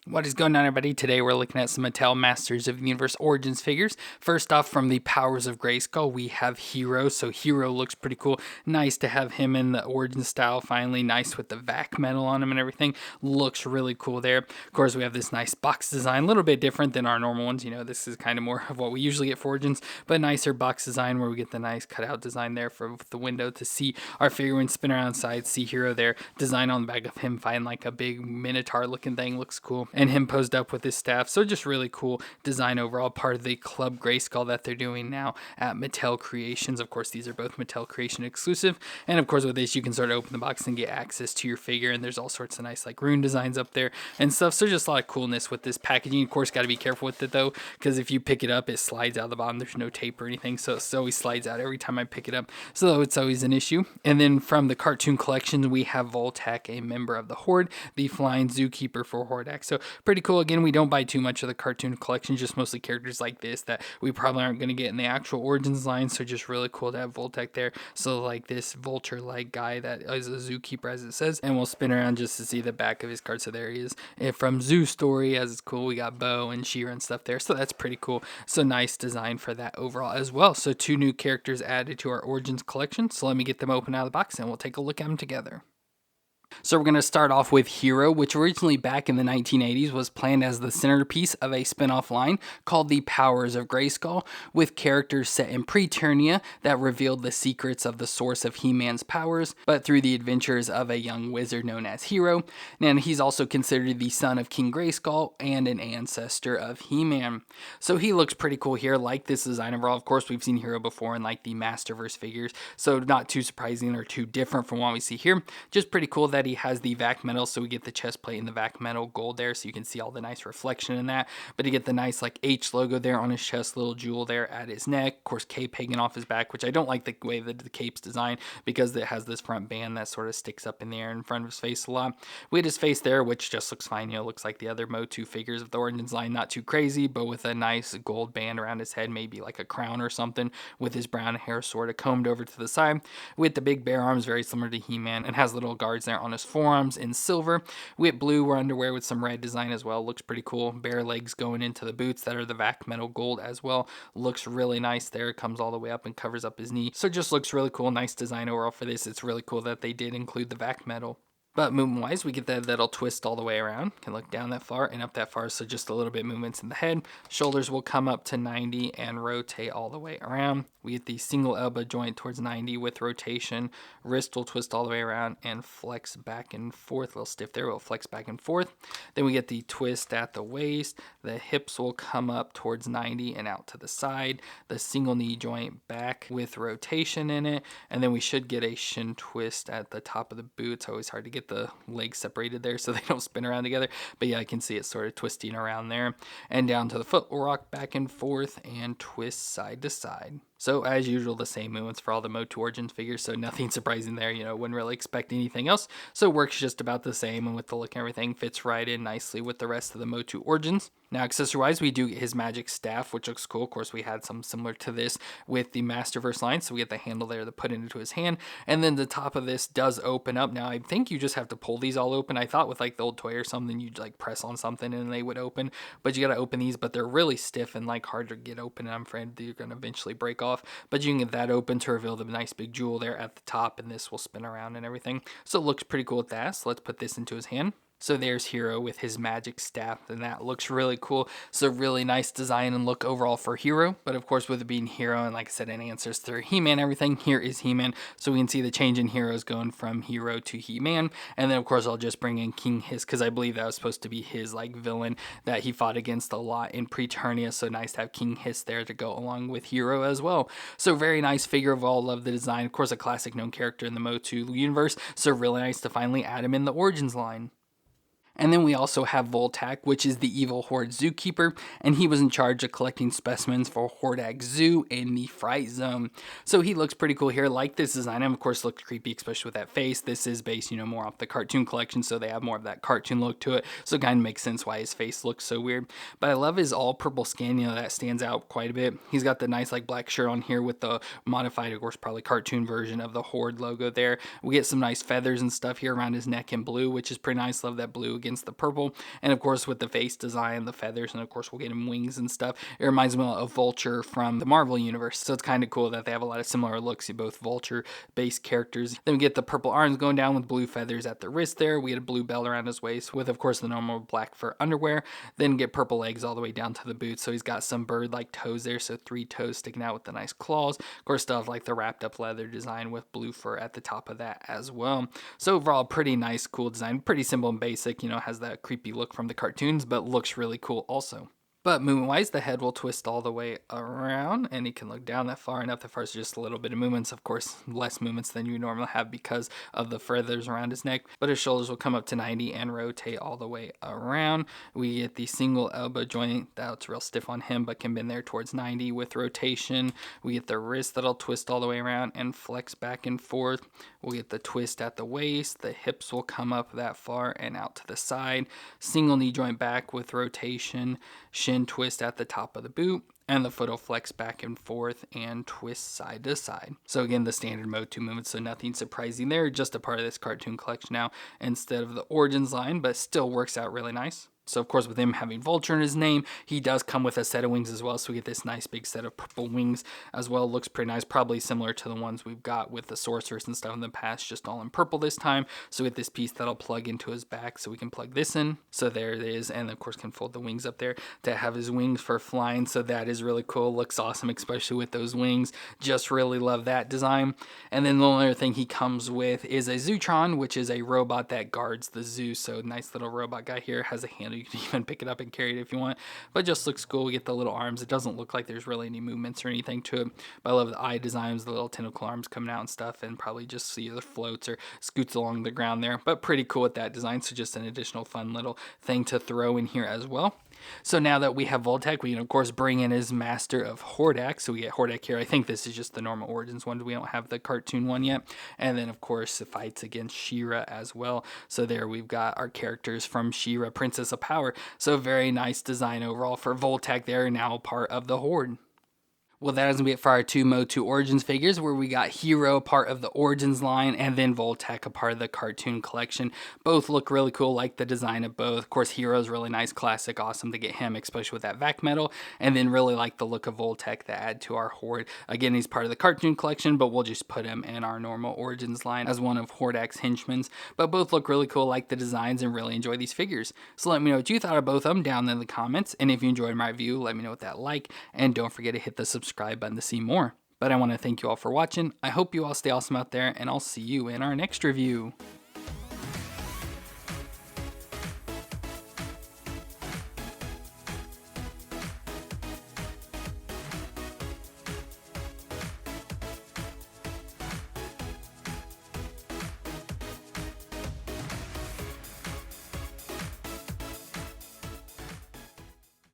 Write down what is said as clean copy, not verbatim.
What is going on, everybody? Today we're looking at some Mattel Masters of the Universe Origins figures. First off, from the Powers of Grayskull, we have Hero. So Hero looks pretty cool. Nice to have him in the Origin style finally. Nice with the vac metal on him and everything. Looks really cool there. Of course, we have this nice box design. A little bit different than our normal ones. You know, this is kind of more of what we usually get for Origins, but nicer box design where we get the nice cutout design there for the window to see our figure when spin around side. See Hero there. Design on the back of him fighting like a big Minotaur looking thing. Looks cool. And him posed up with his staff. So just really cool design overall, part of the Club Grayskull that they're doing now at Mattel Creations. Of course, these are both Mattel Creation exclusive. And of course, with this, you can sort of open the box and get access to your figure. And there's all sorts of nice like rune designs up there and stuff. So just a lot of coolness with this packaging. Of course, got to be careful with it though, because if you pick it up, it slides out the bottom. There's no tape or anything. So it always slides out every time I pick it up. So it's always an issue. And then from the cartoon collection, we have Vultak, a member of the Horde, the flying zookeeper for Hordak. So pretty cool. Again, we don't buy too much of the cartoon collection, just mostly characters like this that we probably aren't going to get in the actual Origins line. So just really cool to have Vultak there. So like this vulture-like guy that is a zookeeper, as it says, and we'll spin around just to see the back of his card. So there he is. And from Zoo Story, as it's cool, we got Bo and She-Ra and stuff there. So that's pretty cool. So nice design for that overall as well. So two new characters added to our Origins collection. So let me get them open out of the box and we'll take a look at them together. So we're going to start off with Hero, which originally back in the 1980s was planned as the centerpiece of a spin-off line called the Powers of Grayskull, with characters set in Preternia that revealed the secrets of the source of He-Man's powers, but through the adventures of a young wizard known as Hero. And he's also considered the son of King Grayskull and an ancestor of He-Man. So he looks pretty cool here, like this design overall. Of course, we've seen Hero before in like the Masterverse figures, so not too surprising or too different from what we see here. Just pretty cool that he has the vac metal, so we get the chest plate and the vac metal gold there, so you can see all the nice reflection in that. But you get the nice like H logo there on his chest, little jewel there at his neck, of course cape hanging off his back, which I don't like the way that the cape's designed because it has this front band that sort of sticks up in the air in front of his face a lot. We had his face there, which just looks fine, you know, looks like the other MOTU figures of the Origins line, not too crazy, but with a nice gold band around his head, maybe like a crown or something, with his brown hair sort of combed over to the side. With the big bare arms, very similar to He-Man, and has little guards there on his forearms in silver. We have blue underwear with some red design as well. Looks pretty cool. Bare legs going into the boots that are the vac metal gold as well. Looks really nice there. Comes all the way up and covers up his knee. So just looks really cool. Nice design overall for this. It's really cool that they did include the vac metal. But movement-wise, we get that'll twist all the way around. Can look down that far and up that far, so just a little bit movements in the head. Shoulders will come up to 90 and rotate all the way around. We get the single elbow joint towards 90 with rotation. Wrist will twist all the way around and flex back and forth. A little stiff there, will flex back and forth. Then we get the twist at the waist. The hips will come up towards 90 and out to the side. The single knee joint back with rotation in it. And then we should get a shin twist at the top of the boot. It's always hard to get the legs separated there so they don't spin around together, but yeah, I can see it sort of twisting around there. And down to the foot, we'll rock back and forth and twist side to side. So as usual, the same movements for all the MOTU Origins figures, so nothing surprising there, you know, wouldn't really expect anything else. So it works just about the same, and with the look and everything, fits right in nicely with the rest of the MOTU Origins. Now, accessory-wise, we do get his magic staff, which looks cool. Of course, we had some similar to this with the Masterverse line, so we get the handle there to put into his hand. And then the top of this does open up. Now, I think you just have to pull these all open. I thought with like the old toy or something, you'd like press on something and they would open. But you got to open these, but they're really stiff and like hard to get open. And I'm afraid they're going to eventually break off. But you can get that open to reveal the nice big jewel there at the top, and this will spin around and everything. So it looks pretty cool with that. So let's put this into his hand. So there's Hero with his magic staff, and that looks really cool. So really nice design and look overall for Hero. But of course, with it being Hero, and like I said, an ancestor He-Man, everything, here is He-Man. So we can see the change in heroes going from Hero to He-Man. And then of course, I'll just bring in King Hiss, because I believe that was supposed to be his like villain that he fought against a lot in Preternia. So nice to have King Hiss there to go along with Hero as well. So very nice figure of all. Love the design. Of course, a classic known character in the MOTU universe. So really nice to finally add him in the Origins line. And then we also have Vultak, which is the evil Horde zookeeper, and he was in charge of collecting specimens for Hordak Zoo in the Fright Zone. So he looks pretty cool here, like this design, and of course looks creepy, especially with that face. This is based, you know, more off the cartoon collection, so they have more of that cartoon look to it, so it kind of makes sense why his face looks so weird. But I love his all purple skin, you know, that stands out quite a bit. He's got the nice like black shirt on here with the modified, of course, probably cartoon version of the Horde logo there. We get some nice feathers and stuff here around his neck in blue, which is pretty nice. Love that blue against the purple. And of course with the face design, the feathers, and of course we'll get him wings and stuff. It reminds me of Vulture from the Marvel universe. So it's kind of cool that they have a lot of similar looks to both Vulture based characters. Then we get the purple arms going down with blue feathers at the wrist there. We get a blue belt around his waist with of course the normal black fur underwear. Then get purple legs all the way down to the boots. So he's got some bird-like toes there. So 3 toes sticking out with the nice claws. Of course still have like the wrapped up leather design with blue fur at the top of that as well. So overall pretty nice, cool design. Pretty simple and basic, you know, has that creepy look from the cartoons, but looks really cool also. But movement-wise, the head will twist all the way around, and he can look down that far enough. That far is just a little bit of movements. Of course, less movements than you normally have because of the feathers around his neck. But his shoulders will come up to 90 and rotate all the way around. We get the single elbow joint that's real stiff on him, but can bend there towards 90 with rotation. We get the wrist that'll twist all the way around and flex back and forth. We'll get the twist at the waist. The hips will come up that far and out to the side. Single knee joint back with rotation. Shin twist at the top of the boot, and the foot will flex back and forth and twist side to side. So again, the standard MOTU movements, so nothing surprising there, just a part of this cartoon collection now instead of the Origins line, but still works out really nice. So of course with him having Vulture in his name, he does come with a set of wings as well. So we get this nice big set of purple wings as well. Looks pretty nice, probably similar to the ones we've got with the sorcerers and stuff in the past, just all in purple this time. So we get this piece that'll plug into his back, so we can plug this in. So there it is, and of course can fold the wings up there to have his wings for flying. So that is really cool, looks awesome, especially with those wings. Just really love that design. And then the only other thing he comes with is a Zootron, which is a robot that guards the zoo. So nice little robot guy here, has a handle. You can even pick it up and carry it if you want, but just looks cool. We get the little arms. It doesn't look like there's really any movements or anything to it, but I love the eye designs, the little tentacle arms coming out and stuff, and probably just either floats or scoots along the ground there, but pretty cool with that design. So just an additional fun little thing to throw in here as well. So now that we have Vultak, we can of course bring in his master of Hordak. So we get Hordak here. I think this is just the normal Origins one. We don't have the cartoon one yet. And then of course it fights against She-Ra as well. So there we've got our characters from She-Ra, Princess of Power. So very nice design overall for Vultak there, now part of the Horde. Well, that is going to be it for our 2 MOTU Origins figures, where we got Hero, part of the Origins line, and then Vultak, a part of the cartoon collection. Both look really cool, like the design of both. Of course, Hero's really nice, classic, awesome to get him, especially with that vac metal, and then really like the look of Vultak to add to our Horde. Again, he's part of the cartoon collection, but we'll just put him in our normal Origins line as one of Hordak's henchmen. But both look really cool, like the designs, and really enjoy these figures. So let me know what you thought of both of them down in the comments, and if you enjoyed my review, let me know with that like, and don't forget to hit the subscribe button to see more. But I want to thank you all for watching. I hope you all stay awesome out there, and I'll see you in our next review.